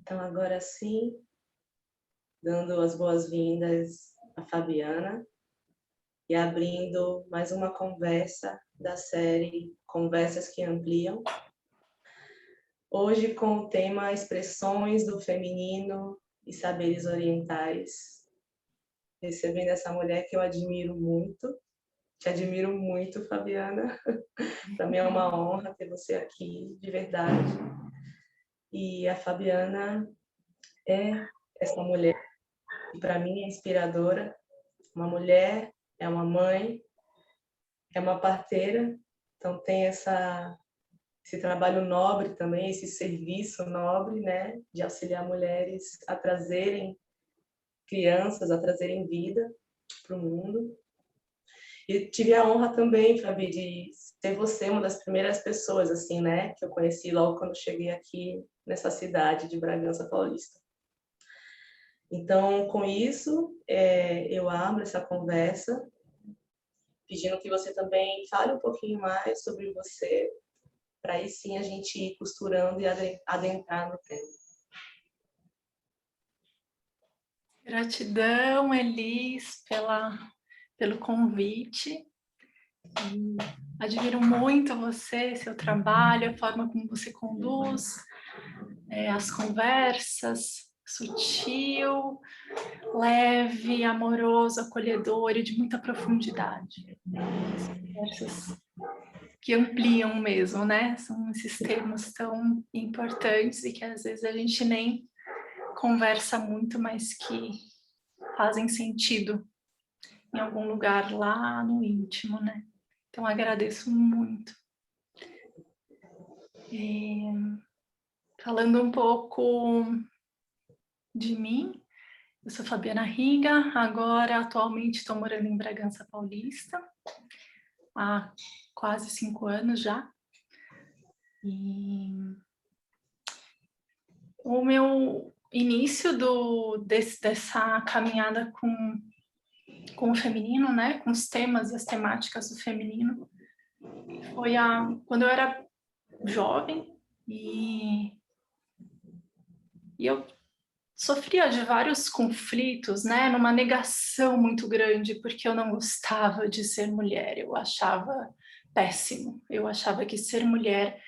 Então, agora sim, dando as boas-vindas à Fabiana e abrindo mais uma conversa da série Conversas que Ampliam. Hoje com o tema Expressões do Feminino e Saberes Orientais. Recebendo essa mulher que eu admiro muito. Te admiro muito, Fabiana. Para mim é uma honra ter você aqui, de verdade. E a Fabiana é essa mulher que para mim é inspiradora. Uma mulher, é uma mãe, é uma parteira, então tem esse trabalho nobre também, esse serviço nobre, né, de auxiliar mulheres a trazerem crianças, a trazerem vida para o mundo. E tive a honra também, Fabi, de ser você uma das primeiras pessoas, assim, né, que eu conheci logo quando cheguei aqui nessa cidade de Bragança Paulista. Então, com isso, eu abro essa conversa, pedindo que você também fale um pouquinho mais sobre você, para aí sim a gente ir costurando e adentrar no tema. Gratidão, Elis, pelo convite. E admiro muito você, seu trabalho, a forma como você conduz as conversas, sutil, leve, amoroso, acolhedor e de muita profundidade. As conversas que ampliam mesmo, né? São esses temas tão importantes e que às vezes a gente nem conversa muito, mas que fazem sentido em algum lugar lá no íntimo, né? Então agradeço muito. Falando um pouco de mim, eu sou Fabiana Riga, agora atualmente estou morando em Bragança Paulista, há quase 5 anos já. E o meu início dessa caminhada com o feminino, né, com os temas e as temáticas do feminino, foi quando eu era jovem e eu sofria de vários conflitos, né, numa negação muito grande, porque eu não gostava de ser mulher, eu achava péssimo, eu achava que ser mulher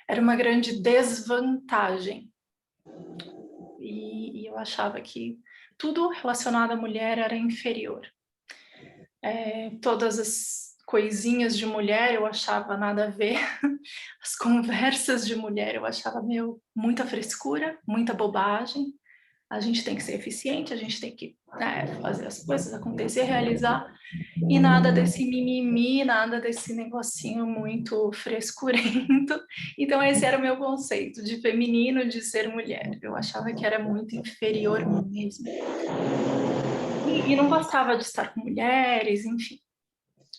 era uma grande desvantagem. E eu achava que tudo relacionado à mulher era inferior. Todas as coisinhas de mulher eu achava nada a ver, as conversas de mulher eu achava, muita frescura, muita bobagem. A gente tem que ser eficiente, a gente tem que fazer as coisas acontecer, realizar, e nada desse mimimi, nada desse negocinho muito frescurento. Então esse era o meu conceito de feminino, de ser mulher. Eu achava que era muito inferior mesmo. E não gostava de estar com mulheres, enfim.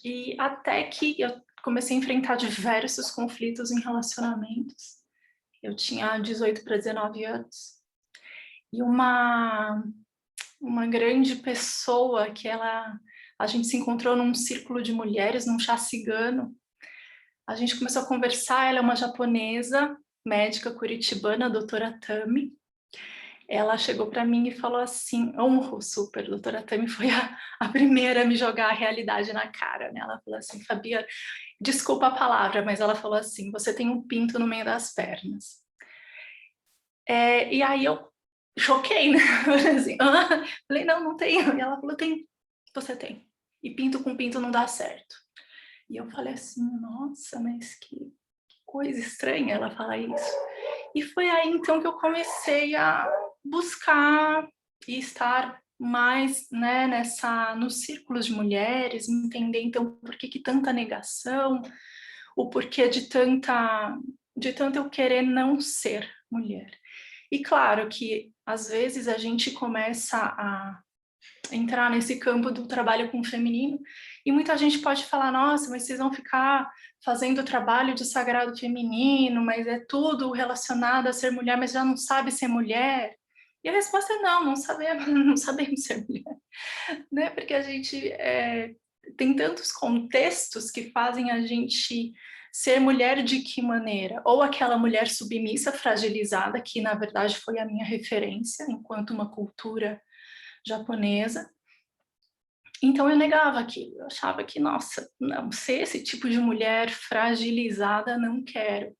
E até que eu comecei a enfrentar diversos conflitos em relacionamentos. Eu tinha 18 para 19 anos. E uma grande pessoa que a gente se encontrou num círculo de mulheres, num chá cigano. A gente começou a conversar, ela é uma japonesa, médica curitibana, a doutora Tami. Ela chegou para mim e falou assim, honro super, a doutora Tami foi a primeira a me jogar a realidade na cara, né? Ela falou assim, Fabiana, desculpa a palavra, mas ela falou assim, você tem um pinto no meio das pernas. E aí eu choquei, né? Assim, falei, não tenho. E ela falou, você tem. E pinto com pinto não dá certo. E eu falei assim, nossa, mas que coisa estranha ela falar isso. E foi aí então que eu comecei a buscar e estar mais, né, nos círculos de mulheres, entender então por que tanta negação, o porquê de tanto eu querer não ser mulher. E claro que às vezes a gente começa a entrar nesse campo do trabalho com o feminino e muita gente pode falar, nossa, mas vocês vão ficar fazendo trabalho de sagrado feminino, mas é tudo relacionado a ser mulher, mas já não sabe ser mulher. E a resposta é não sabemos, não sabemos ser mulher, né? Porque a gente tem tantos contextos que fazem a gente ser mulher de que maneira? Ou aquela mulher submissa, fragilizada, que na verdade foi a minha referência enquanto uma cultura japonesa. Então eu negava aquilo, eu achava que, nossa, não, ser esse tipo de mulher fragilizada, não quero.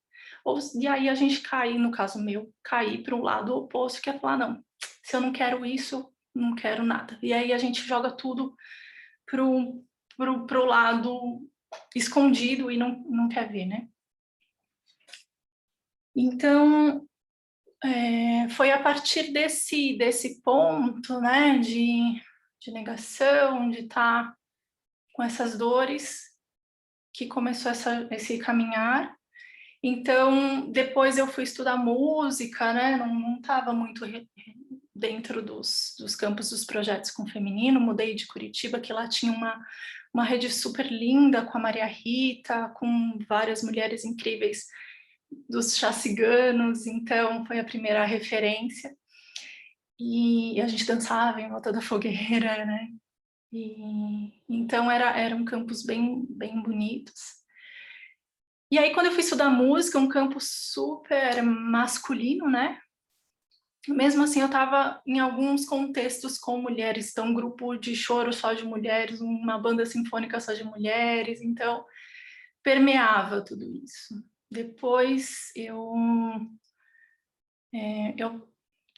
E aí a gente cai, no caso meu, cair para um lado oposto, que é falar, não, se eu não quero isso, não quero nada. E aí a gente joga tudo pro lado escondido e não quer ver, né? Então, foi a partir desse ponto, né, de negação, de estar com essas dores, que começou esse caminhar. Então, depois eu fui estudar música, né, não estava muito dentro dos campos dos projetos com feminino, mudei de Curitiba, que lá tinha uma rede super linda com a Maria Rita, com várias mulheres incríveis dos chá ciganos, então foi a primeira referência. E a gente dançava em volta da fogueira, né? Então eram campos bem bonitos. E aí quando eu fui estudar música, um campo super masculino, né? Mesmo assim eu estava em alguns contextos com mulheres, então um grupo de choro só de mulheres, uma banda sinfônica só de mulheres, então permeava tudo isso. Depois eu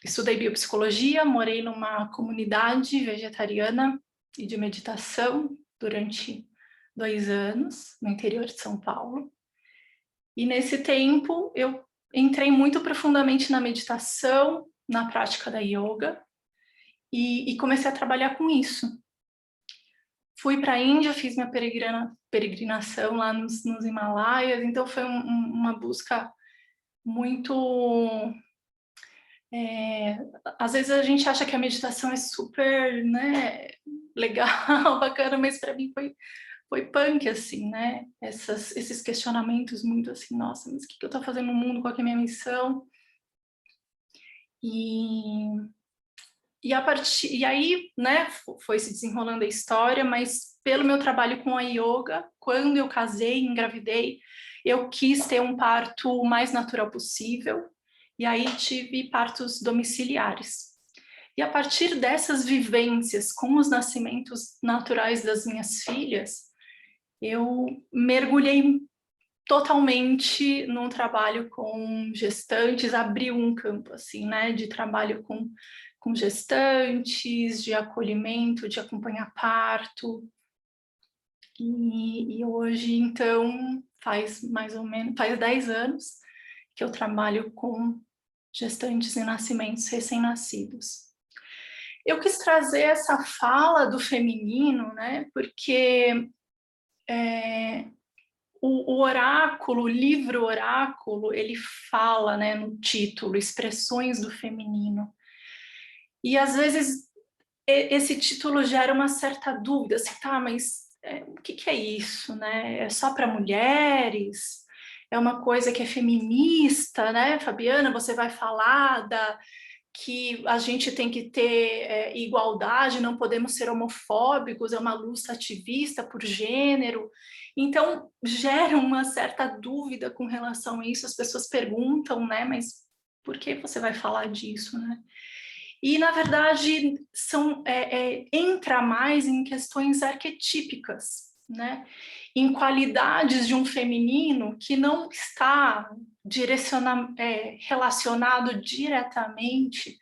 estudei biopsicologia, morei numa comunidade vegetariana e de meditação durante 2 anos, no interior de São Paulo. E nesse tempo eu entrei muito profundamente na meditação, na prática da yoga, e comecei a trabalhar com isso. Fui para a Índia, fiz minha peregrinação lá nos Himalaias, então foi uma busca muito... às vezes a gente acha que a meditação é super, né, legal, bacana, mas para mim foi punk, assim, né? Esses questionamentos muito assim, nossa, mas o que eu estou fazendo no mundo, qual que é a minha missão? E aí, né, foi se desenrolando a história, mas pelo meu trabalho com a yoga, quando eu casei, engravidei, eu quis ter um parto o mais natural possível, e aí tive partos domiciliares. E a partir dessas vivências com os nascimentos naturais das minhas filhas, eu mergulhei totalmente num trabalho com gestantes, abriu um campo assim, né, de trabalho com gestantes, de acolhimento, de acompanhar parto. E hoje, então, faz 10 anos que eu trabalho com gestantes e nascimentos recém-nascidos. Eu quis trazer essa fala do feminino, né, porque o oráculo, o livro oráculo, ele fala, né, no título, expressões do feminino. E às vezes esse título gera uma certa dúvida, assim, tá, mas o que é isso, né? É só para mulheres? É uma coisa que é feminista, né? Fabiana, você vai falar que a gente tem que ter igualdade, não podemos ser homofóbicos, é uma luta ativista por gênero. Então, gera uma certa dúvida com relação a isso, as pessoas perguntam, né, mas por que você vai falar disso, né? E, na verdade, entra mais em questões arquetípicas, né? Em qualidades de um feminino que não está relacionado diretamente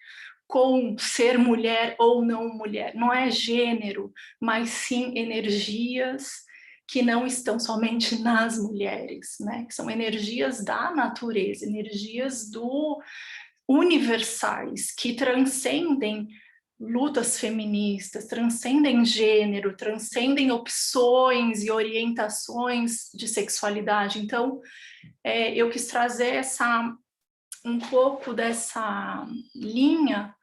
com ser mulher ou não mulher. Não é gênero, mas sim energias que não estão somente nas mulheres, né? São energias da natureza, energias universais, que transcendem lutas feministas, transcendem gênero, transcendem opções e orientações de sexualidade. Então, eu quis trazer um pouco dessa linha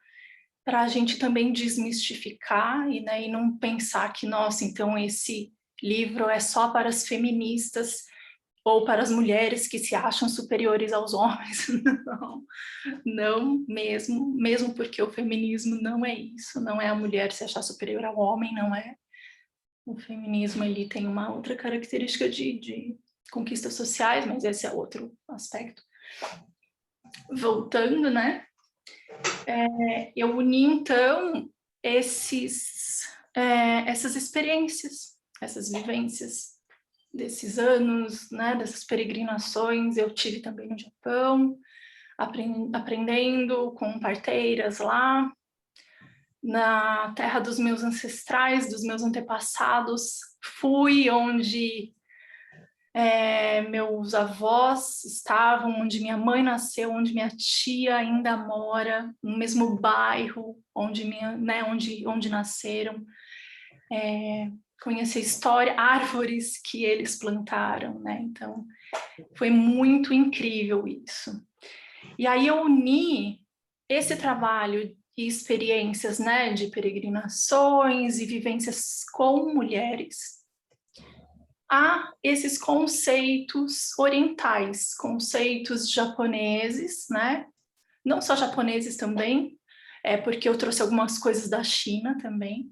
para a gente também desmistificar e não pensar que, nossa, então esse livro é só para as feministas ou para as mulheres que se acham superiores aos homens. Não mesmo porque o feminismo não é isso, não é a mulher se achar superior ao homem, não é. O feminismo, ele tem uma outra característica de conquistas sociais, mas esse é outro aspecto. Voltando, né? Eu uni, então, essas experiências, essas vivências desses anos, né, dessas peregrinações. Eu tive também no Japão, aprendendo com parteiras lá, na terra dos meus ancestrais, dos meus antepassados. Fui onde meus avós estavam, onde minha mãe nasceu, onde minha tia ainda mora, no mesmo bairro onde nasceram. Conhecer história, árvores que eles plantaram, né? Então, foi muito incrível isso. E aí eu uni esse trabalho e experiências, né, de peregrinações e vivências com mulheres a esses conceitos orientais, conceitos japoneses, né? Não só japoneses também, porque eu trouxe algumas coisas da China também.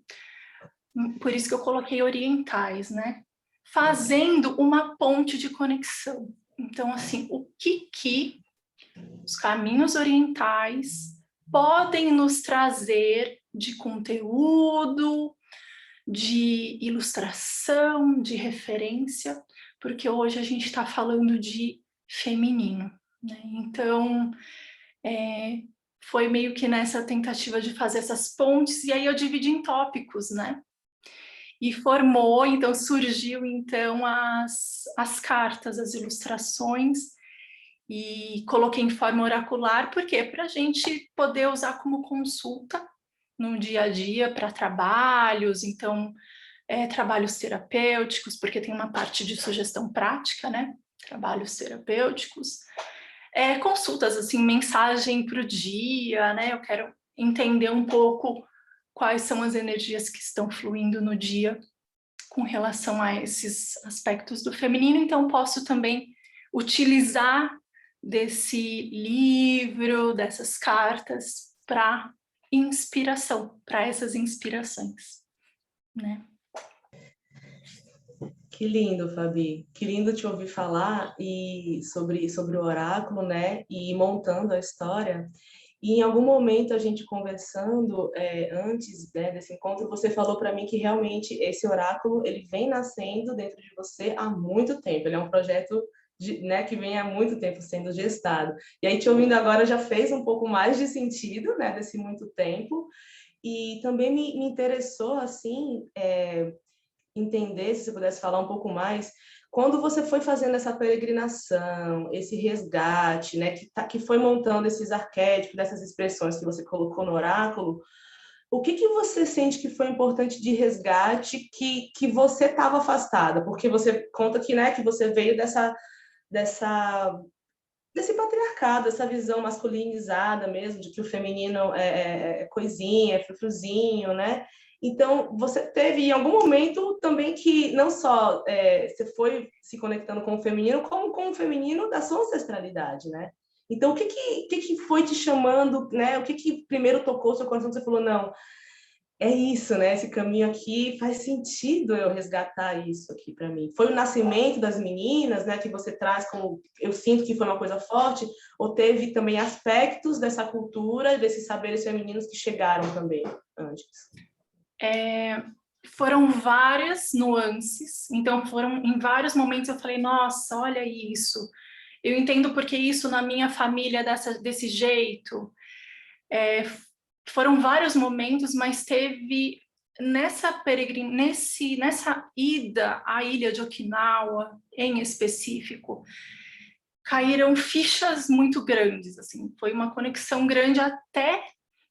Por isso que eu coloquei orientais, né? Fazendo uma ponte de conexão. Então, assim, o que os caminhos orientais podem nos trazer de conteúdo, de ilustração, de referência, porque hoje a gente está falando de feminino, né? Então, foi meio que nessa tentativa de fazer essas pontes, e aí eu dividi em tópicos, né? E formou, então surgiu então as cartas, as ilustrações, e coloquei em forma oracular, por quê? Para a gente poder usar como consulta no dia a dia para trabalhos, então trabalhos terapêuticos, porque tem uma parte de sugestão prática, né? Trabalhos terapêuticos, consultas, assim, mensagem para o dia, né? Eu quero entender um pouco quais são as energias que estão fluindo no dia com relação a esses aspectos do feminino, então posso também utilizar desse livro, dessas cartas, para inspiração, para essas inspirações, né? Que lindo, Fabi. Que lindo te ouvir falar e sobre o oráculo, né? E montando a história. E em algum momento a gente conversando antes, né, desse encontro, você falou para mim que realmente esse oráculo ele vem nascendo dentro de você há muito tempo. Ele é um projeto né, que vem há muito tempo sendo gestado. E aí te ouvindo agora já fez um pouco mais de sentido, né, desse muito tempo. E também me interessou assim entender, se você pudesse falar um pouco mais, quando você foi fazendo essa peregrinação, esse resgate, né, que foi montando esses arquétipos, dessas expressões que você colocou no oráculo, o que você sente que foi importante de resgate que você estava afastada? Porque você conta que, né, que você veio desse patriarcado, essa visão masculinizada mesmo, de que o feminino é coisinha, é frufruzinho, né? Então, você teve em algum momento também que não só você foi se conectando com o feminino, como com o feminino da sua ancestralidade, né? Então, o que foi te chamando, né? O que primeiro tocou o seu coração que você falou, não, é isso, né? Esse caminho aqui faz sentido eu resgatar isso aqui para mim. Foi o nascimento das meninas, né? Que você traz como eu sinto que foi uma coisa forte, ou teve também aspectos dessa cultura, desses saberes femininos que chegaram também antes? Foram várias nuances, então foram em vários momentos eu falei, nossa, olha isso, eu entendo porque isso na minha família é desse jeito. Foram vários momentos, mas teve nessa ida à ilha de Okinawa, em específico, caíram fichas muito grandes, assim, foi uma conexão grande até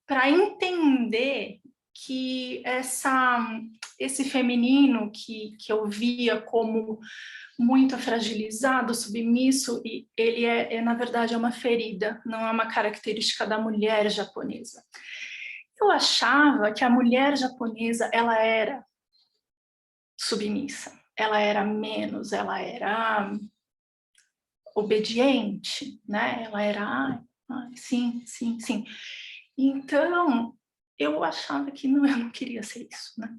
para entender que esse feminino que eu via como muito fragilizado, submisso, e ele na verdade, é uma ferida, não é uma característica da mulher japonesa. Eu achava que a mulher japonesa, ela era submissa, ela era menos, ela era obediente, né? Ela era, sim, sim, sim. Então, eu achava que não, eu não queria ser isso, né?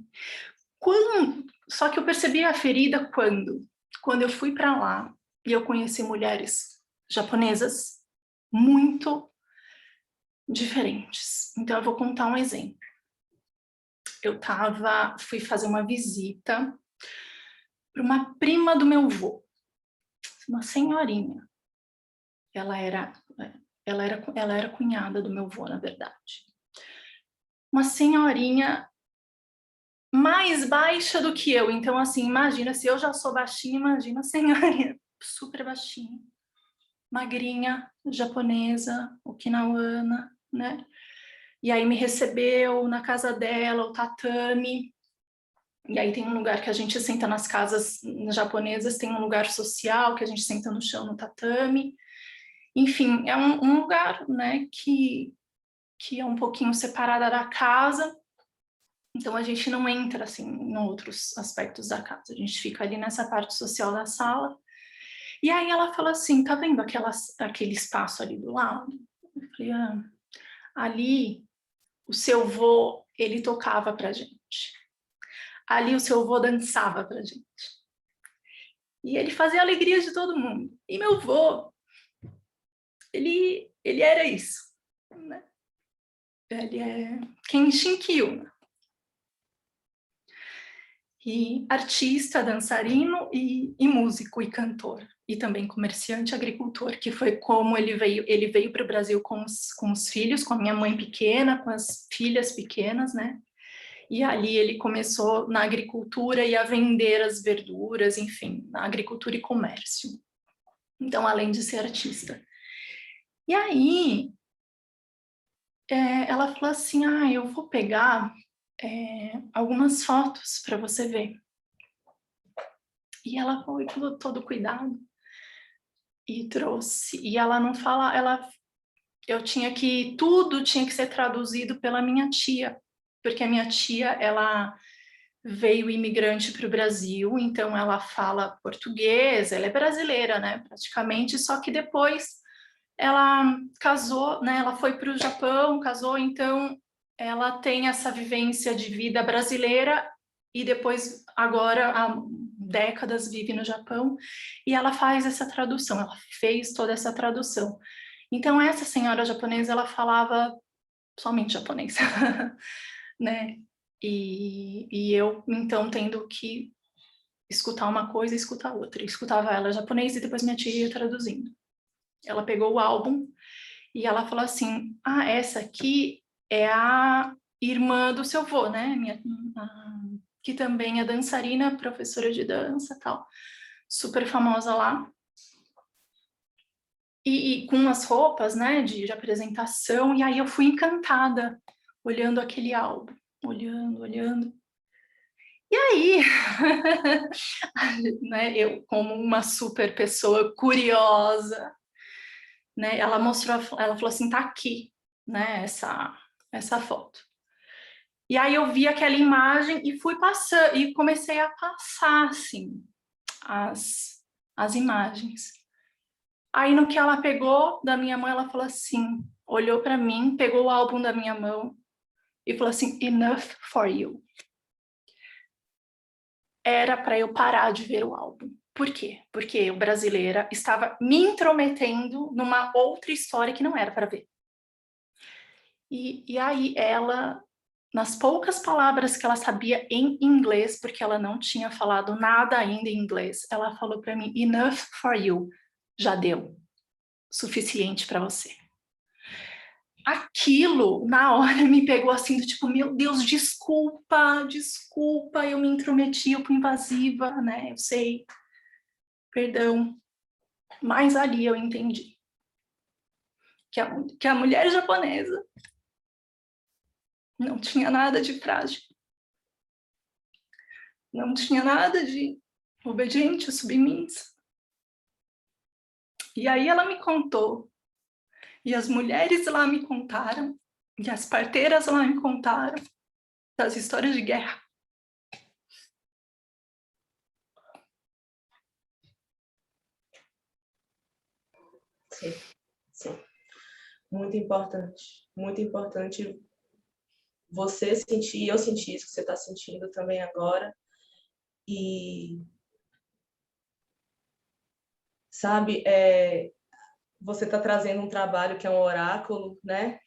Só que eu percebi a ferida quando? quando eu fui para lá e eu conheci mulheres japonesas muito diferentes. Então, eu vou contar um exemplo. Fui fazer uma visita para uma prima do meu avô, uma senhorinha. Ela era cunhada do meu avô, na verdade. Uma senhorinha mais baixa do que eu. Então, assim, imagina, se eu já sou baixinha, imagina a senhorinha super baixinha, magrinha, japonesa, okinawana, né? E aí me recebeu na casa dela, o tatame. E aí tem um lugar que a gente senta nas casas japonesas, tem um lugar social que a gente senta no chão no tatame. Enfim, é um lugar, né, que é um pouquinho separada da casa. Então, a gente não entra, assim, em outros aspectos da casa. A gente fica ali nessa parte social da sala. E aí ela fala assim, tá vendo aquele espaço ali do lado? Eu falei, ali o seu vô, ele tocava pra gente. Ali o seu vô dançava pra gente. E ele fazia a alegria de todo mundo. E meu vô, ele era isso, né? Ele é Kenshin Kiyuna. E artista, dançarino e músico e cantor. E também comerciante, agricultor, que foi como ele veio para o Brasil com os filhos, com a minha mãe pequena, com as filhas pequenas, né? E ali ele começou na agricultura e a vender as verduras, enfim, na agricultura e comércio. Então, além de ser artista. E aí, ela falou assim, eu vou pegar algumas fotos para você ver. E ela foi com todo cuidado e trouxe. E ela não fala, tudo tinha que ser traduzido pela minha tia, porque a minha tia, ela veio imigrante para o Brasil, então ela fala português, ela é brasileira, né, praticamente, só que depois ela casou, né, ela foi para o Japão, casou, então ela tem essa vivência de vida brasileira e depois, agora, há décadas, vive no Japão, e ela faz essa tradução, ela fez toda essa tradução. Então, essa senhora japonesa, ela falava somente japonês, né? E eu, então, tendo que escutar uma coisa e escutar outra. Eu escutava ela japonês e depois minha tia ia traduzindo. Ela pegou o álbum e ela falou assim, essa aqui é a irmã do seu vô, né? Que também é dançarina, professora de dança, tal, super famosa lá. E com as roupas, né, de apresentação, e aí eu fui encantada, olhando aquele álbum, olhando. E aí, né, eu como uma super pessoa curiosa, né, ela falou assim, tá aqui, né, essa foto. E aí eu vi aquela imagem e fui passando, e comecei a passar, assim, as imagens. Aí no que ela pegou da minha mão, ela falou assim, olhou para mim, pegou o álbum da minha mão e falou assim, enough for you. Era para eu parar de ver o álbum. Por quê? Porque eu, brasileira, estava me intrometendo numa outra história que não era para ver. E aí ela, nas poucas palavras que ela sabia em inglês, porque ela não tinha falado nada ainda em inglês, ela falou para mim, enough for you, já deu, suficiente para você. Aquilo, na hora, me pegou assim, do tipo, meu Deus, desculpa, eu me intrometi, eu fui invasiva, né, eu sei, perdão. Mas ali eu entendi que a mulher japonesa não tinha nada de frágil, não tinha nada de obediente, submissa. E aí ela me contou, e as mulheres lá me contaram, e as parteiras lá me contaram das histórias de guerra. Sim, sim. Muito importante você sentir, eu senti isso que você está sentindo também agora, e sabe? Você está trazendo um trabalho que é um oráculo, né?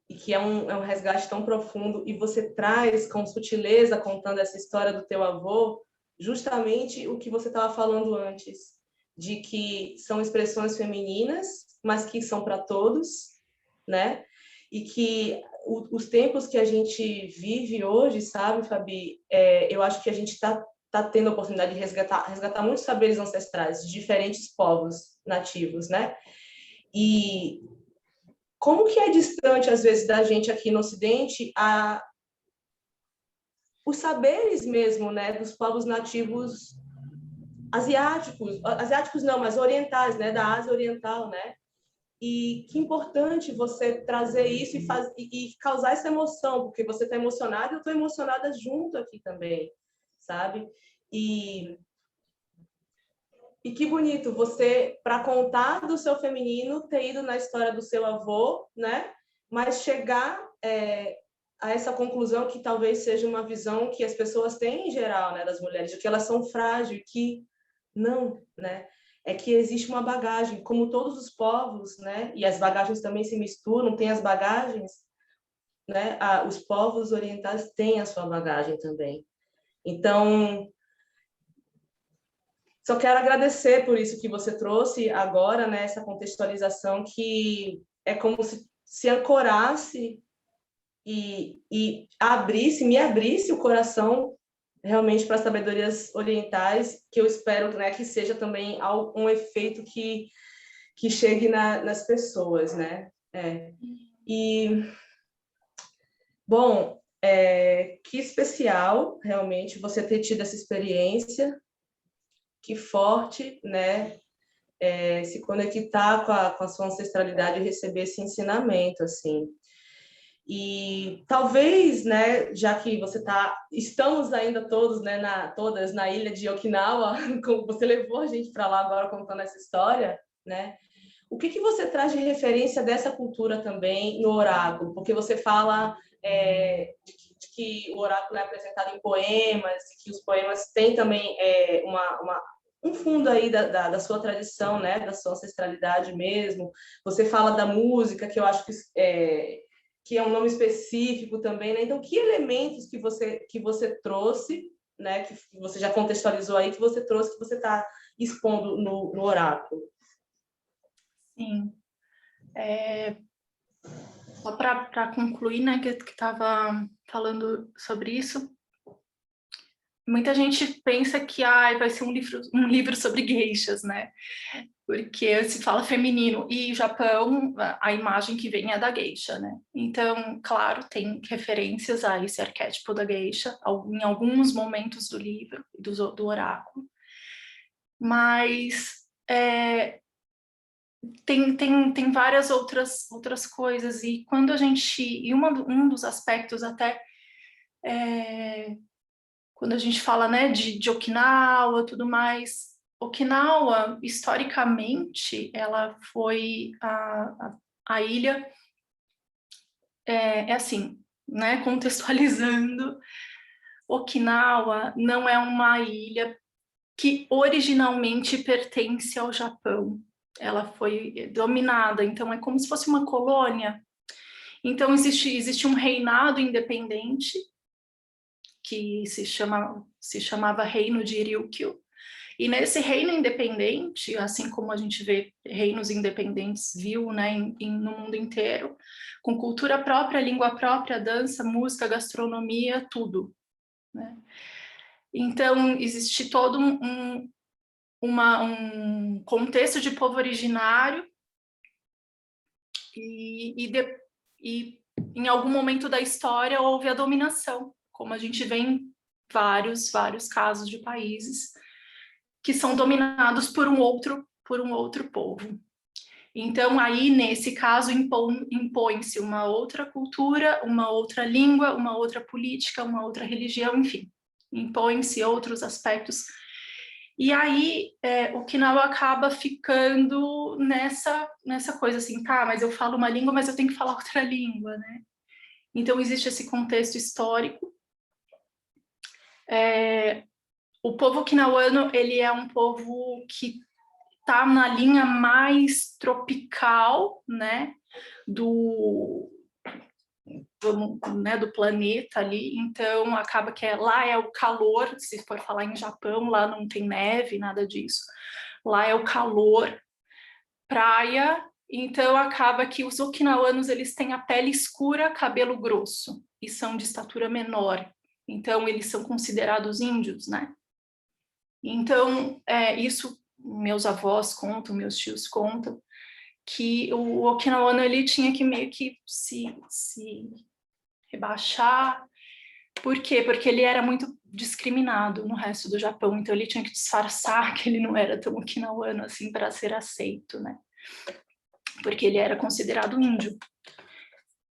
E que é um resgate tão profundo, e você traz com sutileza, contando essa história do teu avô, justamente o que você estava falando antes, de que são expressões femininas, mas que são para todos, né? E que os tempos que a gente vive hoje, sabe, Fabi, eu acho que a gente tá tendo a oportunidade de resgatar muitos saberes ancestrais de diferentes povos nativos, né? E como que é distante, às vezes, da gente aqui no Ocidente, os saberes mesmo, né, dos povos nativos asiáticos não, mas orientais, né, da Ásia Oriental, né? E que importante você trazer isso e causar essa emoção, porque você está emocionada e eu estou emocionada junto aqui também, sabe? E que bonito você, para contar do seu feminino, ter ido na história do seu avô, né? Mas chegar a essa conclusão que talvez seja uma visão que as pessoas têm em geral, né, das mulheres, de que elas são frágeis, que não, né? É que existe uma bagagem, como todos os povos, né? E as bagagens também se misturam, tem as bagagens, né? Os povos orientais têm a sua bagagem também. Então, só quero agradecer por isso que você trouxe agora, né, essa contextualização que é como se ancorasse e me abrisse o coração realmente para as sabedorias orientais, que eu espero, né, que seja também um efeito que chegue nas pessoas, né? E, bom, que especial realmente você ter tido essa experiência, que forte, né? Se conectar com a sua ancestralidade e receber esse ensinamento, assim. E talvez, né, já que estamos ainda todos, né, todas na ilha de Okinawa, você levou a gente para lá agora contando essa história, né? O que você traz de referência dessa cultura também no oráculo? Porque você fala de que o oráculo é apresentado em poemas, e que os poemas têm também um fundo aí da sua tradição, né, da sua ancestralidade mesmo. Você fala da música, que eu acho que é um nome específico também, né? Então, que elementos que você trouxe, né, que você já contextualizou aí, que você trouxe, que você está expondo no oráculo? Sim. Só para concluir, né, que estava falando sobre isso, muita gente pensa que vai ser um livro sobre geishas, né? Porque se fala feminino, e Japão, a imagem que vem é da geisha, né? Então, claro, tem referências a esse arquétipo da geisha em alguns momentos do livro, do oráculo, mas tem várias outras coisas, e quando a gente... E um dos aspectos até... quando a gente fala, né, de Okinawa e tudo mais, Okinawa, historicamente, ela foi a ilha, assim, né, contextualizando, Okinawa não é uma ilha que originalmente pertence ao Japão. Ela foi dominada, então é como se fosse uma colônia. Então existe um reinado independente que se chamava Reino de Ryukyu. E nesse reino independente, assim como a gente vê reinos independentes, né, no mundo inteiro, com cultura própria, língua própria, dança, música, gastronomia, tudo, né? Então, existe todo um contexto de povo originário e em algum momento da história houve a dominação, como a gente vê em vários casos de países que são dominados por um outro povo. Então, aí, nesse caso, impõe-se uma outra cultura, uma outra língua, uma outra política, uma outra religião, enfim, impõem-se outros aspectos. E aí, o Okinawa acaba ficando nessa coisa assim, tá, mas eu falo uma língua, mas eu tenho que falar outra língua, né? Então, existe esse contexto histórico. O povo okinawano, ele é um povo que tá na linha mais tropical, né, né, do planeta ali, então acaba que lá é o calor, se for falar em Japão, lá não tem neve, nada disso, lá é o calor, praia, então acaba que os okinawanos, eles têm a pele escura, cabelo grosso, e são de estatura menor, então eles são considerados índios, né? Então, isso meus avós contam, meus tios contam, que o okinawano, ele tinha que meio que se rebaixar. Por quê? Porque ele era muito discriminado no resto do Japão, então ele tinha que disfarçar que ele não era tão okinawano assim para ser aceito, né? Porque ele era considerado índio.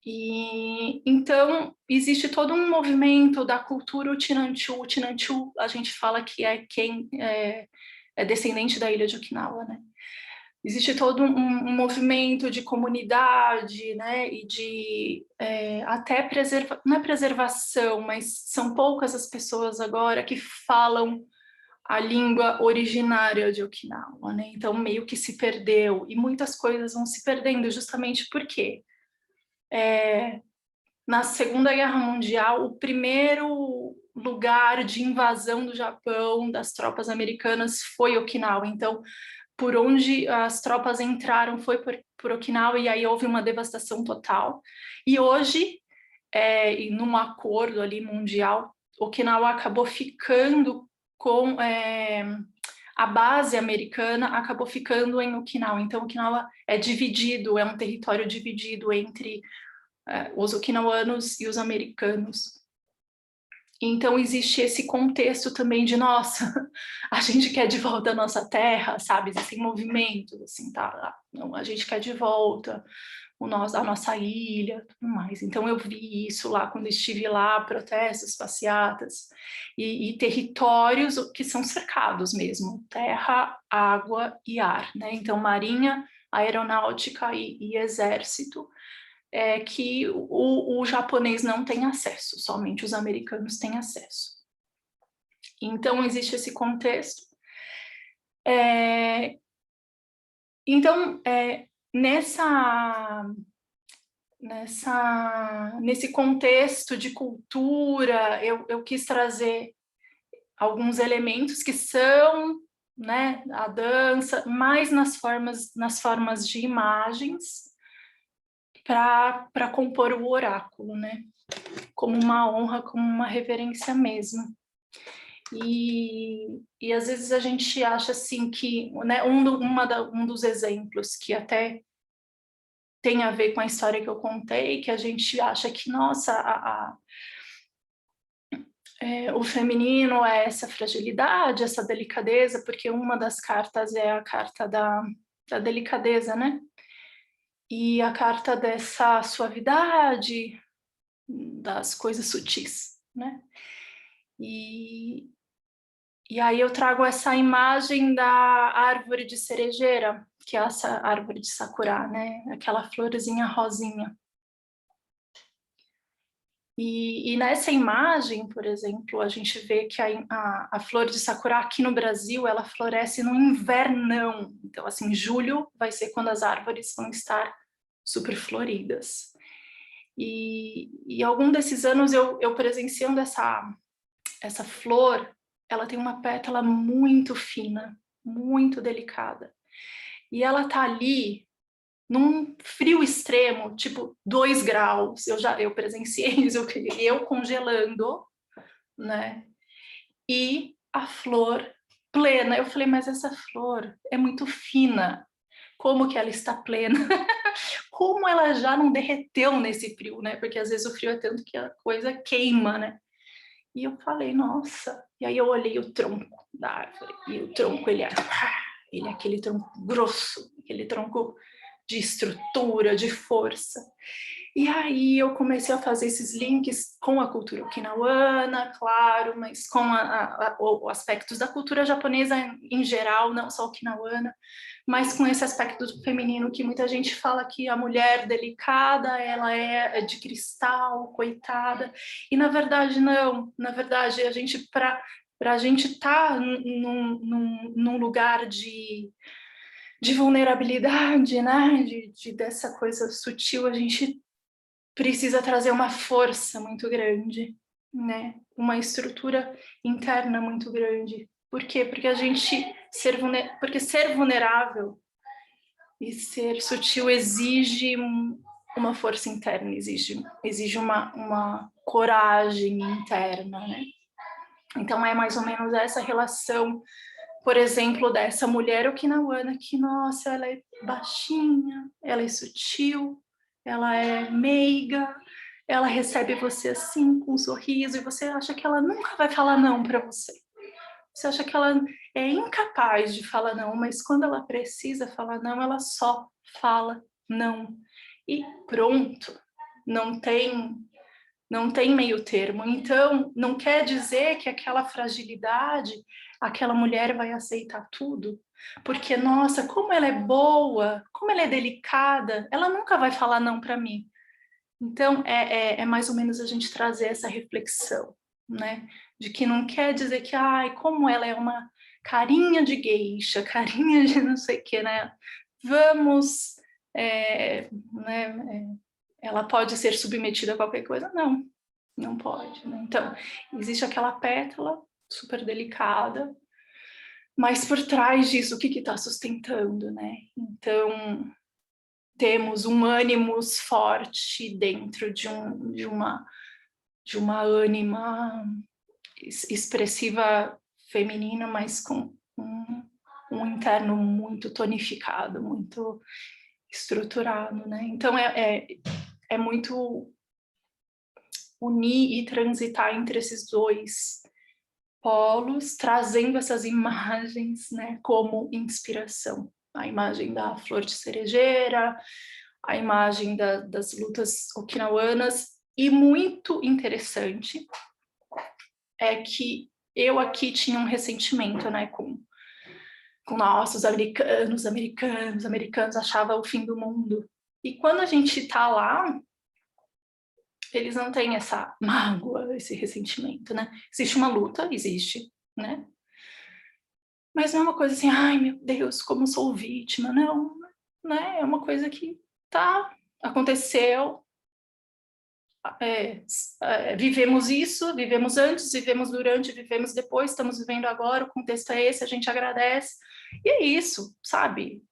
E então existe todo um movimento da cultura Uchinanchu. Uchinanchu, a gente fala que é quem é descendente da ilha de Okinawa, né? Existe todo um movimento de comunidade, né, e de até não é preservação, mas são poucas as pessoas agora que falam a língua originária de Okinawa, né? Então meio que se perdeu e muitas coisas vão se perdendo justamente porque na Segunda Guerra Mundial o primeiro lugar de invasão do Japão das tropas americanas foi Okinawa. Então por onde as tropas entraram foi por Okinawa, e aí houve uma devastação total. E hoje, em um acordo ali mundial, Okinawa acabou ficando com a base americana, acabou ficando em Okinawa. Então, Okinawa é dividido, é um território dividido entre os okinawanos e os americanos. Então existe esse contexto também de, nossa, a gente quer de volta a nossa terra, sabe? Existem movimentos, assim, tá? Não, a gente quer de volta a nossa ilha, tudo mais. Então eu vi isso lá quando estive lá, protestos, passeatas, e territórios que são cercados mesmo, terra, água e ar, né? Então marinha, aeronáutica e exército, que o japonês não tem acesso, somente os americanos têm acesso. Então, existe esse contexto. Então, nesse contexto de cultura, eu quis trazer alguns elementos que são, né, a dança, mais nas formas de imagens, para compor o oráculo, né? Como uma honra, como uma reverência mesmo. E às vezes a gente acha assim que, né, um dos exemplos que até tem a ver com a história que eu contei, que a gente acha que, nossa, o feminino é essa fragilidade, essa delicadeza, porque uma das cartas é a carta da delicadeza, né? E a carta dessa suavidade, das coisas sutis, né? E aí eu trago essa imagem da árvore de cerejeira, que é essa árvore de sakura, né? Aquela florzinha rosinha. E nessa imagem, por exemplo, a gente vê que a flor de sakura aqui no Brasil, ela floresce no invernão. Então, assim, julho vai ser quando as árvores vão estar super floridas. E algum desses anos eu presenciando essa flor, ela tem uma pétala muito fina, muito delicada. E ela tá ali num frio extremo, tipo 2 graus. Eu presenciei isso, eu congelando, né? E a flor plena. Eu falei, mas essa flor é muito fina. Como que ela está plena? Como ela já não derreteu nesse frio, né? Porque às vezes o frio é tanto que a coisa queima, né? E eu falei, nossa. E aí eu olhei o tronco da árvore. E o tronco, ele é aquele tronco grosso, aquele tronco de estrutura, de força. E aí eu comecei a fazer esses links com a cultura okinawana, claro, mas com os aspectos da cultura japonesa em geral, não só okinawana, mas com esse aspecto do feminino que muita gente fala que a mulher delicada, ela é de cristal, coitada, e na verdade não, na verdade a gente, para a gente estar num lugar de de vulnerabilidade, né? Dessa coisa sutil, a gente precisa trazer uma força muito grande, né? Uma estrutura interna muito grande. Por quê? Porque a gente porque ser vulnerável e ser sutil exige uma força interna, exige uma coragem interna, né? Então é mais ou menos essa relação, por exemplo, dessa mulher okinawana que, nossa, ela é baixinha, ela é sutil, ela é meiga, ela recebe você assim, com um sorriso, e você acha que ela nunca vai falar não para você. Você acha que ela é incapaz de falar não, mas quando ela precisa falar não, ela só fala não. E pronto, não tem meio termo. Então, não quer dizer que aquela fragilidade, aquela mulher vai aceitar tudo, porque, nossa, como ela é boa, como ela é delicada, ela nunca vai falar não para mim. Então, é mais ou menos a gente trazer essa reflexão, né? De que não quer dizer que, ai, como ela é uma carinha de geisha, carinha de não sei o que, né? Vamos, né? Ela pode ser submetida a qualquer coisa? Não, não pode, né? Então, existe aquela pétala super delicada, mas por trás disso, o que está sustentando, né? Então, temos um ânimos forte dentro de uma ânima expressiva feminina, mas com um interno muito tonificado, muito estruturado, né? Então é muito unir e transitar entre esses dois polos, trazendo essas imagens, né, como inspiração. A imagem da flor de cerejeira, a imagem das lutas okinawanas, e muito interessante é que eu aqui tinha um ressentimento, né, com nossa, os americanos achavam o fim do mundo. E quando a gente tá lá, eles não têm essa mágoa, esse ressentimento, né? Existe uma luta, existe, né? Mas não é uma coisa assim, ai meu Deus, como eu sou vítima, não, né? É uma coisa que aconteceu, vivemos isso, vivemos antes, vivemos durante, vivemos depois, estamos vivendo agora, o contexto é esse, a gente agradece, e é isso, sabe?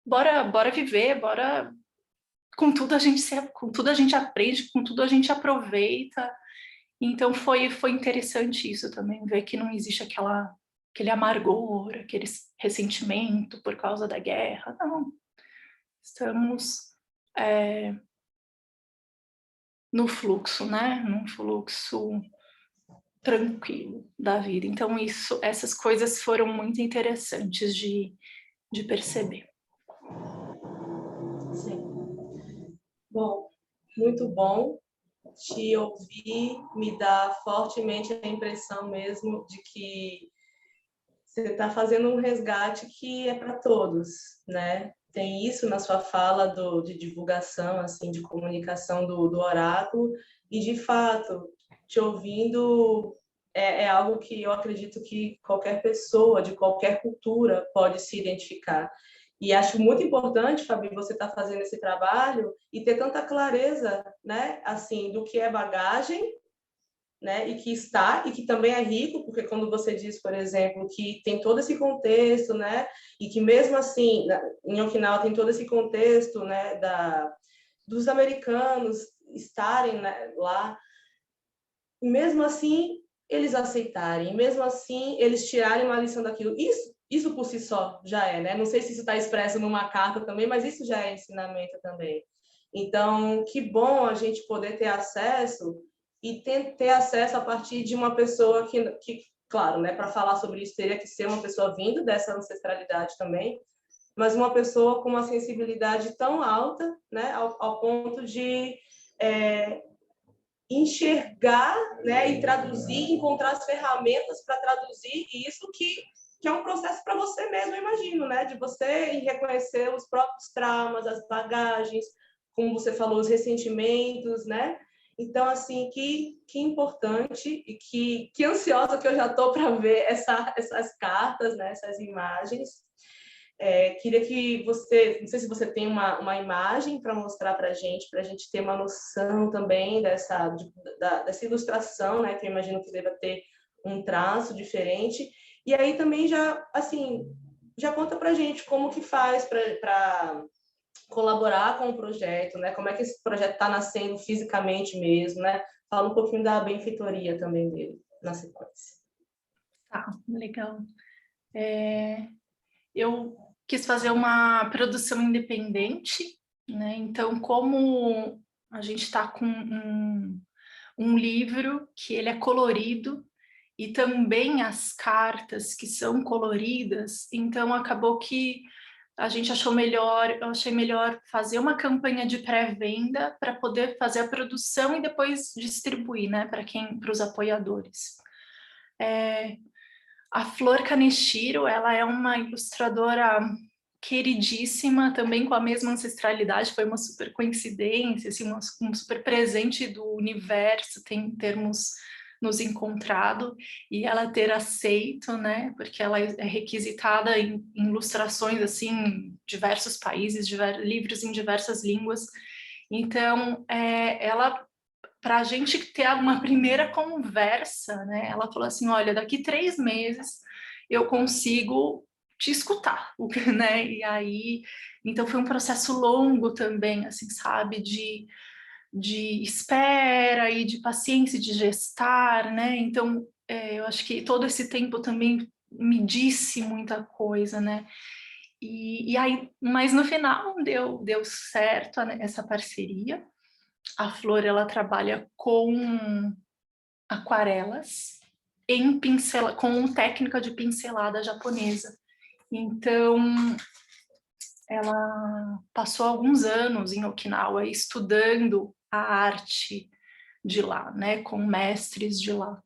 Bora viver, bora, com tudo a gente aprende, com tudo a gente aproveita. Então foi interessante isso também, ver que não existe aquele amargor, aquele ressentimento por causa da guerra, não. Estamos no fluxo, né? Num fluxo tranquilo da vida. Então essas coisas foram muito interessantes de perceber. Sim. Bom, muito bom te ouvir, me dá fortemente a impressão mesmo de que você está fazendo um resgate que é para todos, né? Tem isso na sua fala de divulgação, assim, de comunicação do oráculo, e de fato, te ouvindo é algo que eu acredito que qualquer pessoa, de qualquer cultura, pode se identificar. E acho muito importante, Fabi, você estar fazendo esse trabalho e ter tanta clareza, né, assim, do que é bagagem, né, e que também é rico, porque quando você diz, por exemplo, que tem todo esse contexto, né, e que mesmo assim, em Okinawa tem todo esse contexto, né, dos americanos estarem, né, lá, e mesmo assim eles aceitarem, mesmo assim eles tirarem uma lição daquilo, isso por si só já é, né? Não sei se isso está expresso numa carta também, mas isso já é ensinamento também. Então, que bom a gente poder ter acesso e ter acesso a partir de uma pessoa que claro, né, para falar sobre isso teria que ser uma pessoa vindo dessa ancestralidade também, mas uma pessoa com uma sensibilidade tão alta, né, ao ponto de enxergar, né, e traduzir, encontrar as ferramentas para traduzir isso que é um processo para você mesmo, eu imagino, né, de você reconhecer os próprios traumas, as bagagens, como você falou, os ressentimentos, né? Então, assim, que importante e que ansiosa que eu já estou para ver essas cartas, né, essas imagens. Queria que você, não sei se você tem uma imagem para mostrar para a gente ter uma noção também dessa ilustração, né? Que eu imagino que deva ter um traço diferente. E aí também já, assim, já conta para a gente como que faz para colaborar com o projeto, né? Como é que esse projeto está nascendo fisicamente mesmo, né? Fala um pouquinho da benfeitoria também dele, na sequência. Tá, legal. Eu quis fazer uma produção independente, né? Então, como a gente está com um livro que ele é colorido, e também as cartas que são coloridas, então acabou que a gente achou melhor, eu achei melhor fazer uma campanha de pré-venda para poder fazer a produção e depois distribuir, né, para os apoiadores. A Flor Kaneshiro, ela é uma ilustradora queridíssima, também com a mesma ancestralidade, foi uma super coincidência, assim, um super presente do universo, termos nos encontrado, e ela ter aceito, né, porque ela é requisitada em ilustrações, assim, em diversos países, livros em diversas línguas, então, ela, para a gente ter uma primeira conversa, né, ela falou assim, olha, daqui 3 meses eu consigo te escutar, né, e aí, então foi um processo longo também, assim, sabe, de espera e de paciência, de gestar, né, então eu acho que todo esse tempo também me disse muita coisa, né, e aí, mas no final deu certo essa parceria. A Flor, ela trabalha com aquarelas com técnica de pincelada japonesa. Então, ela passou alguns anos em Okinawa estudando a arte de lá, né, com mestres de lá.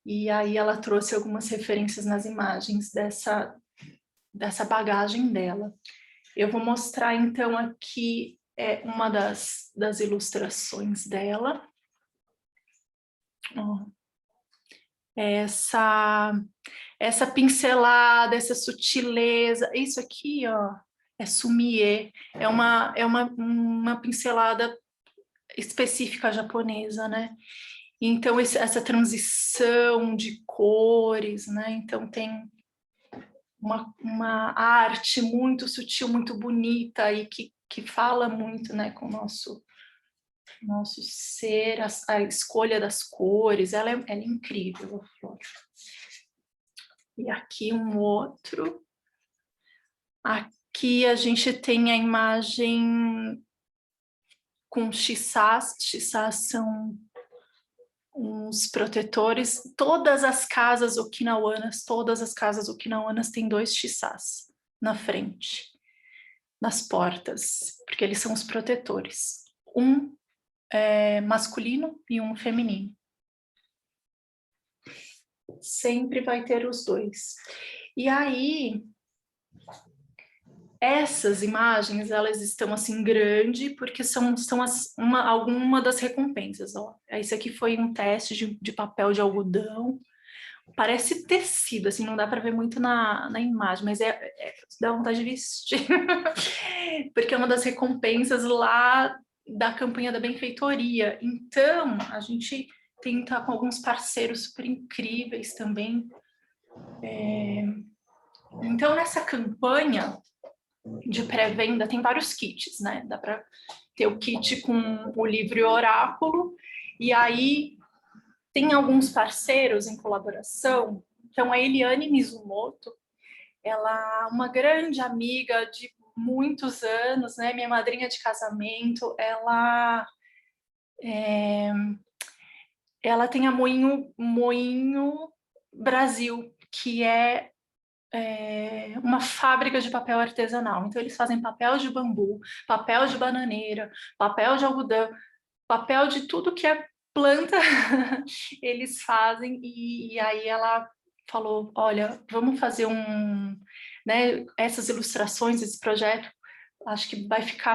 E aí ela trouxe algumas referências nas imagens dessa bagagem dela. Eu vou mostrar, então, aqui uma das ilustrações dela. Ó, essa pincelada, essa sutileza, isso aqui, ó, é sumie, é uma pincelada específica japonesa, né? Então, essa transição de cores, né? Então, tem uma arte muito sutil, muito bonita e que fala muito, né, com o nosso ser, a escolha das cores, ela é incrível, a Flor. E aqui um outro. Aqui a gente tem a imagem com chissás. Chissás são uns protetores. Todas as casas okinawanas têm 2 chissás na frente, nas portas, porque eles são os protetores. Um masculino e um feminino. Sempre vai ter os 2. E aí, essas imagens, elas estão assim grande, porque são alguma das recompensas. Ó. Esse aqui foi um teste de papel de algodão. Parece tecido, assim, não dá para ver muito na imagem, mas dá vontade de vestir. Porque é uma das recompensas lá da campanha da benfeitoria. Então, a gente tenta com alguns parceiros super incríveis também. Então, nessa campanha de pré-venda, tem vários kits, né? Dá para ter o kit com o livro e o oráculo, e aí tem alguns parceiros em colaboração. Então, a Eliane Mizumoto, ela é uma grande amiga de muitos anos, né? Minha madrinha de casamento, ela tem a Moinho Brasil, que é uma fábrica de papel artesanal. Então, eles fazem papel de bambu, papel de bananeira, papel de algodão, papel de tudo que é planta, eles fazem. E aí ela falou, olha, vamos fazer né, essas ilustrações, esse projeto, acho que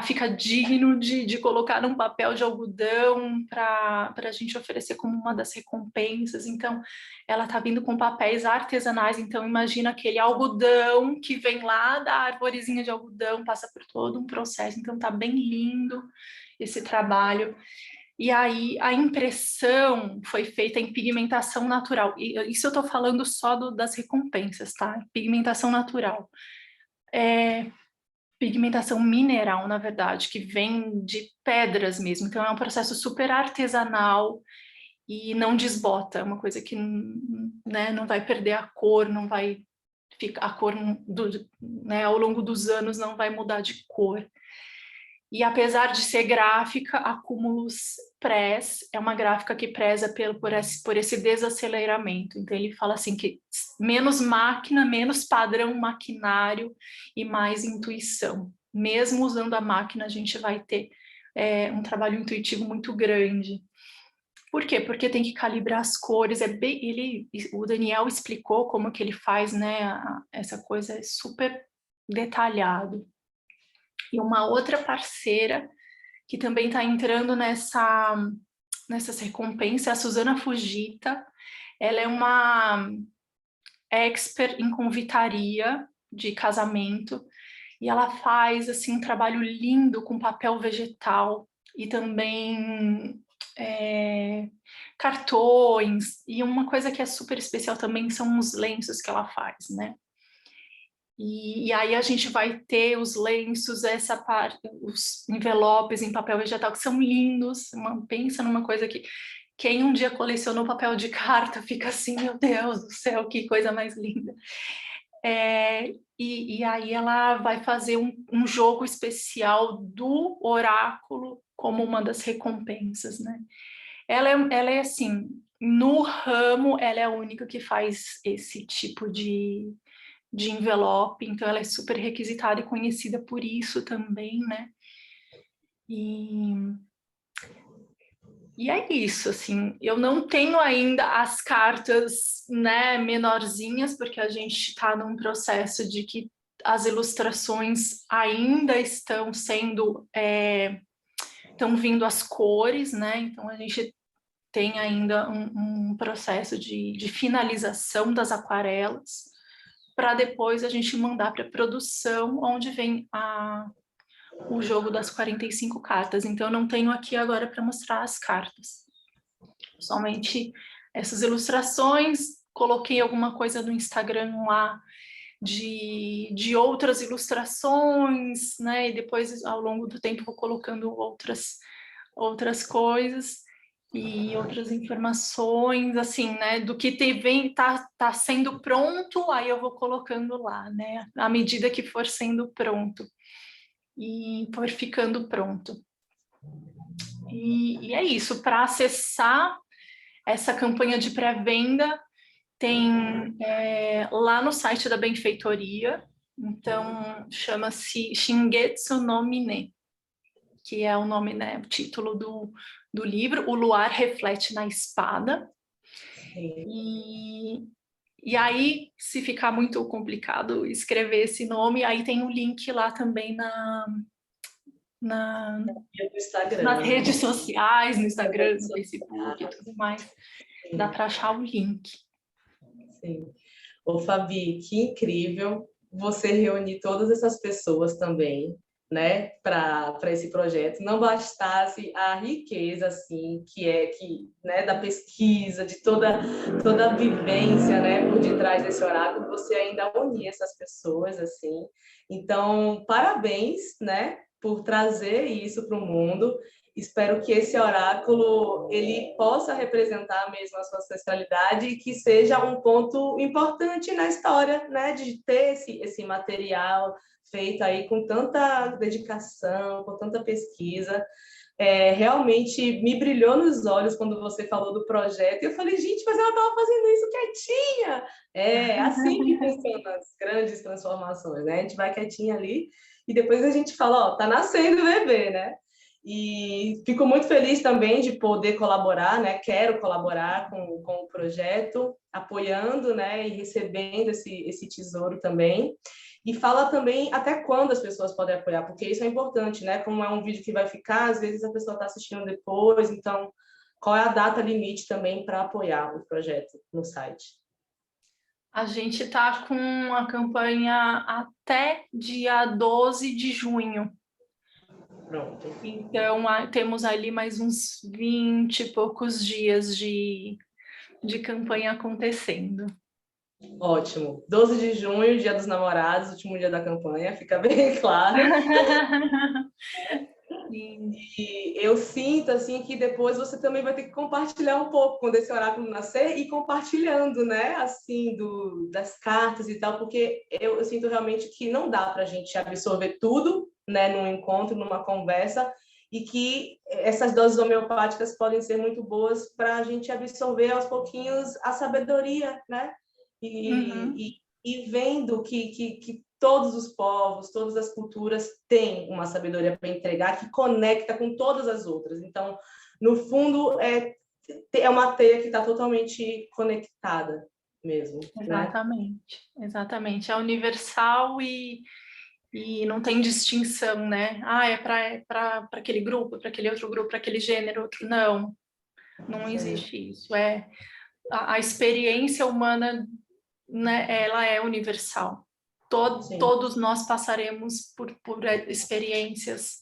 fica digno de colocar num papel de algodão para a gente oferecer como uma das recompensas. Então, ela está vindo com papéis artesanais, então imagina aquele algodão que vem lá da arvorezinha de algodão, passa por todo um processo, então tá bem lindo esse trabalho. E aí a impressão foi feita em pigmentação natural. E isso eu estou falando só das recompensas, tá? Pigmentação natural. Pigmentação mineral, na verdade, que vem de pedras mesmo. Então, é um processo super artesanal e não desbota. É uma coisa que, né, não vai perder a cor, não vai ficar a cor né, ao longo dos anos não vai mudar de cor. E apesar de ser gráfica, a Cumulus Press é uma gráfica que preza por esse desaceleramento. Então ele fala assim que menos máquina, menos padrão maquinário e mais intuição. Mesmo usando a máquina, a gente vai ter um trabalho intuitivo muito grande. Por quê? Porque tem que calibrar as cores. O Daniel explicou como que ele faz, né? Essa coisa é super detalhado. E uma outra parceira que também está entrando nessas recompensas é a Suzana Fujita. Ela é uma expert em confeitaria de casamento e ela faz assim um trabalho lindo com papel vegetal e também cartões. E uma coisa que é super especial também são os lenços que ela faz, né? E aí a gente vai ter os lenços, essa parte, os envelopes em papel vegetal que são lindos. Pensa numa coisa que quem um dia colecionou papel de carta fica assim, meu Deus do céu, que coisa mais linda. E aí ela vai fazer um jogo especial do oráculo como uma das recompensas, né? Ela é assim, no ramo, ela é a única que faz esse tipo de envelope, então ela é super requisitada e conhecida por isso também, né? E é isso, assim, eu não tenho ainda as cartas, né, menorzinhas, porque a gente está num processo de que as ilustrações ainda estão estão vindo as cores, né? Então a gente tem ainda um processo de finalização das aquarelas, para depois a gente mandar para produção, onde vem o jogo das 45 cartas. Então, eu não tenho aqui agora para mostrar as cartas. Somente essas ilustrações, coloquei alguma coisa no Instagram lá de outras ilustrações, né? E depois, ao longo do tempo, vou colocando outras coisas e outras informações, assim, né, do que tá sendo pronto, aí eu vou colocando lá, né, à medida que for sendo pronto e for ficando pronto. E é isso, para acessar essa campanha de pré-venda, tem lá no site da Benfeitoria, então chama-se Shingetsu no Mine, que é o nome, né, o título do livro, O Luar Reflete na Espada. E aí, se ficar muito complicado escrever esse nome, aí tem um link lá também nas redes sociais, no Instagram, no Facebook e tudo mais. Sim. Dá para achar o link. Sim. Ô, Fabi, que incrível você reunir todas essas pessoas também, né, para esse projeto. Não bastasse a riqueza, assim, né, da pesquisa, de toda a vivência, né, por detrás desse oráculo, você ainda unir essas pessoas, assim. Então, parabéns, né, por trazer isso para o mundo. Espero que esse oráculo ele possa representar mesmo a sua ancestralidade e que seja um ponto importante na história, né, de ter esse material feito aí com tanta dedicação, com tanta pesquisa. Realmente me brilhou nos olhos quando você falou do projeto. E eu falei, gente, mas ela estava fazendo isso quietinha. É assim que funcionam as grandes transformações, né? A gente vai quietinha ali e depois a gente fala, ó, tá nascendo o bebê, né? E fico muito feliz também de poder colaborar, né? Quero colaborar com o projeto, apoiando, né? E recebendo esse tesouro também. E fala também até quando as pessoas podem apoiar, porque isso é importante, né? Como é um vídeo que vai ficar, às vezes a pessoa está assistindo depois, então qual é a data limite também para apoiar o projeto no site? A gente está com a campanha até dia 12 de junho. Pronto. Então, temos ali mais uns 20 e poucos dias de campanha acontecendo. Ótimo. 12 de junho, Dia dos Namorados, último dia da campanha, fica bem claro. Sim. E eu sinto assim que depois você também vai ter que compartilhar um pouco quando esse oráculo nascer e compartilhando, né? Assim, das cartas e tal, porque eu sinto realmente que não dá para a gente absorver tudo, né? Num encontro, numa conversa, e que essas doses homeopáticas podem ser muito boas para a gente absorver aos pouquinhos a sabedoria, né? E vendo que todos os povos, todas as culturas têm uma sabedoria para entregar que conecta com todas as outras. Então, no fundo, é uma teia que está totalmente conectada mesmo. Exatamente, né? Exatamente. É universal e não tem distinção, né? É para aquele grupo, para aquele outro grupo, para aquele gênero, outro. Não existe isso. A experiência humana, né, ela é universal. Todos nós passaremos por experiências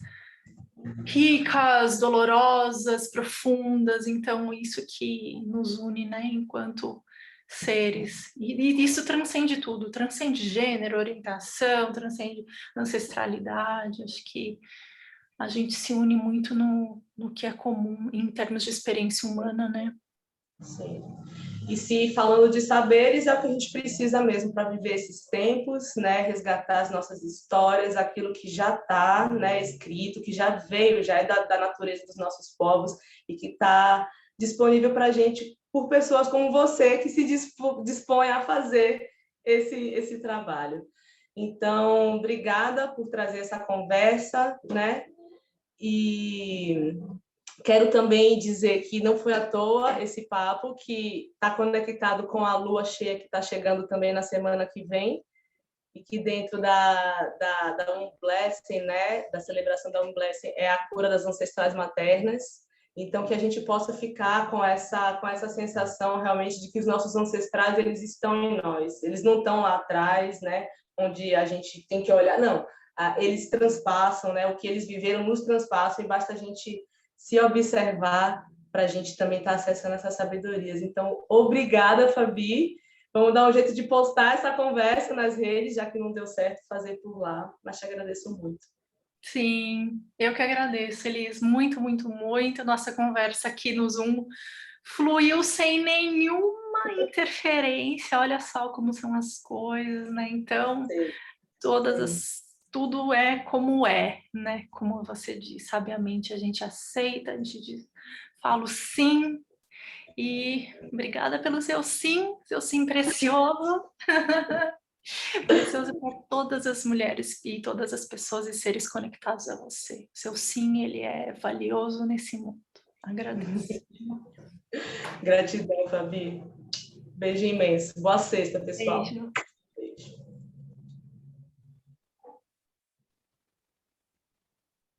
ricas, dolorosas, profundas, então isso que nos une, né, enquanto seres. E isso transcende tudo, transcende gênero, orientação, transcende ancestralidade. Acho que a gente se une muito no que é comum em termos de experiência humana, né? Sim. E se falando de saberes, é o que a gente precisa mesmo para viver esses tempos, né? Resgatar as nossas histórias, aquilo que já está, né, escrito, que já veio, já é da natureza dos nossos povos e que está disponível para a gente por pessoas como você que se dispõe a fazer esse trabalho. Então, obrigada por trazer essa conversa, né? E quero também dizer que não foi à toa esse papo, que está conectado com a lua cheia que está chegando também na semana que vem, e que dentro da Blessing, né, da celebração da Blessing, é a cura das ancestrais maternas. Então, que a gente possa ficar com essa sensação realmente de que os nossos ancestrais, eles estão em nós, eles não estão lá atrás, né, onde a gente tem que olhar, não, eles transpassam, né, o que eles viveram nos transpassam, e basta a gente se observar para a gente também estar acessando essas sabedorias. Então, obrigada, Fabi. Vamos dar um jeito de postar essa conversa nas redes, já que não deu certo fazer por lá, mas te agradeço muito. Sim, eu que agradeço, Elis, muito, muito, muito. Nossa conversa aqui no Zoom fluiu sem nenhuma interferência. Olha só como são as coisas, né? Então, tudo é como é, né? Como você diz, sabiamente a gente aceita, a gente diz, falo sim. E obrigada pelo seu sim precioso. Precioso para todas as mulheres e todas as pessoas e seres conectados a você. Seu sim, ele é valioso nesse mundo. Agradeço. Gratidão, Fabi. Beijo imenso. Boa sexta, pessoal. Beijo.